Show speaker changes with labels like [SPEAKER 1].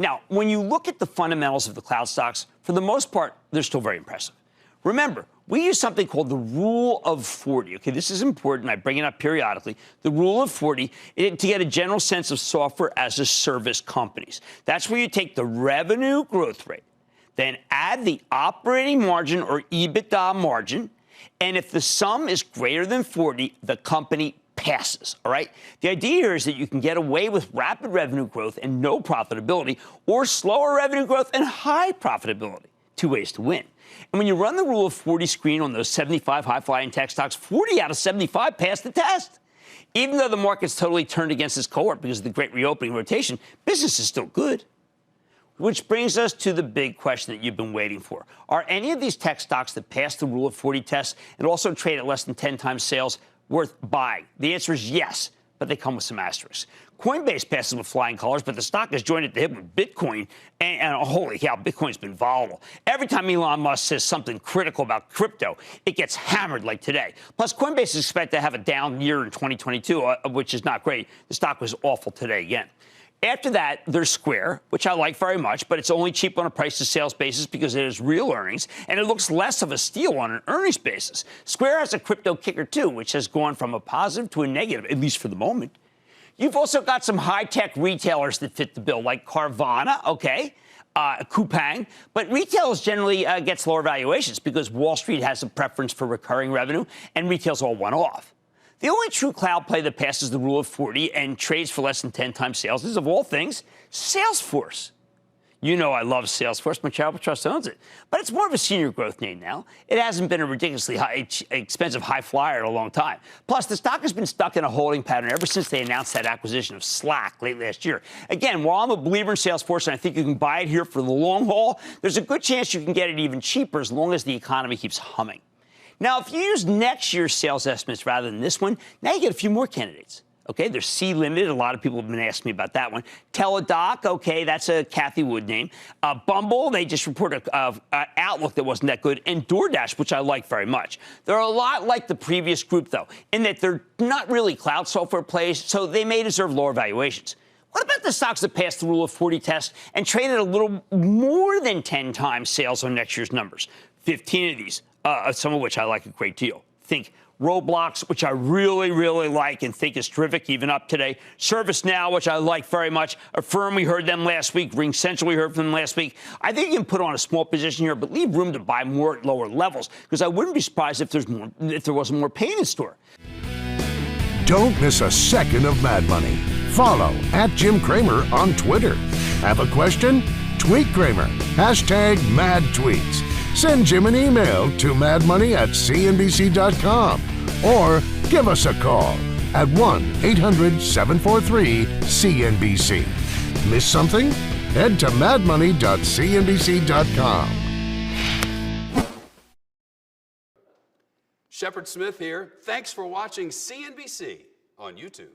[SPEAKER 1] Now, when you look at the fundamentals of the cloud stocks, for the most part, they're still very impressive. Remember, we use something called the Rule of 40. Okay, this is important. I bring it up periodically. The Rule of 40 to get a general sense of software as a service companies. That's where you take the revenue growth rate, then add the operating margin or EBITDA margin, and if the sum is greater than 40, the company passes, all right? The idea here is that you can get away with rapid revenue growth and no profitability, or slower revenue growth and high profitability. Two ways to win. And when you run the Rule of 40 screen on those 75 high-flying tech stocks, 40 out of 75 pass the test. Even though the market's totally turned against this cohort because of the great reopening rotation, business is still good. Which brings us to the big question that you've been waiting for. Are any of these tech stocks that pass the Rule of 40 test and also trade at less than 10 times sales worth buying? The answer is yes, but they come with some asterisks. Coinbase passes with flying colors, but the stock has joined at the hip with Bitcoin, and holy cow, Bitcoin's been volatile. Every time Elon Musk says something critical about crypto, it gets hammered like today. Plus, Coinbase is expected to have a down year in 2022, which is not great. The stock was awful today again. After that, there's Square, which I like very much, but it's only cheap on a price-to-sales basis because it has real earnings, and it looks less of a steal on an earnings basis. Square has a crypto kicker, too, which has gone from a positive to a negative, at least for the moment. You've also got some high-tech retailers that fit the bill, like Carvana, okay, Coupang, but retailers generally gets lower valuations because Wall Street has a preference for recurring revenue, and retail's all one-off. The only true cloud play that passes the Rule of 40 and trades for less than 10 times sales is, of all things, Salesforce. You know I love Salesforce. My Charitable Trust owns it. But it's more of a senior growth name now. It hasn't been a ridiculously expensive high flyer in a long time. Plus, the stock has been stuck in a holding pattern ever since they announced that acquisition of Slack late last year. Again, while I'm a believer in Salesforce and I think you can buy it here for the long haul, there's a good chance you can get it even cheaper as long as the economy keeps humming. Now, if you use next year's sales estimates rather than this one, now you get a few more candidates. Okay, there's C Limited. A lot of people have been asking me about that one. Teladoc, okay, that's a Kathy Wood name. Bumble, they just reported an outlook that wasn't that good. And DoorDash, which I like very much. They're a lot like the previous group, though, in that they're not really cloud software plays, so they may deserve lower valuations. What about the stocks that passed the Rule of 40 test and traded a little more than 10 times sales on next year's numbers? 15 of these, some of which I like a great deal. Think Roblox, which I really, really like and think is terrific, even up today. ServiceNow, which I like very much. Affirm, we heard them last week. RingCentral, we heard from them last week. I think you can put on a small position here, but leave room to buy more at lower levels, because I wouldn't be surprised if there wasn't more pain in store.
[SPEAKER 2] Don't miss a second of Mad Money. Follow @Jim Cramer on Twitter. Have a question? Tweet Cramer. #MadTweets. Send Jim an email to madmoney@cnbc.com or give us a call at 1-800-743-CNBC. Miss something? Head to madmoney.cnbc.com.
[SPEAKER 3] Shepard Smith here. Thanks for watching CNBC on YouTube.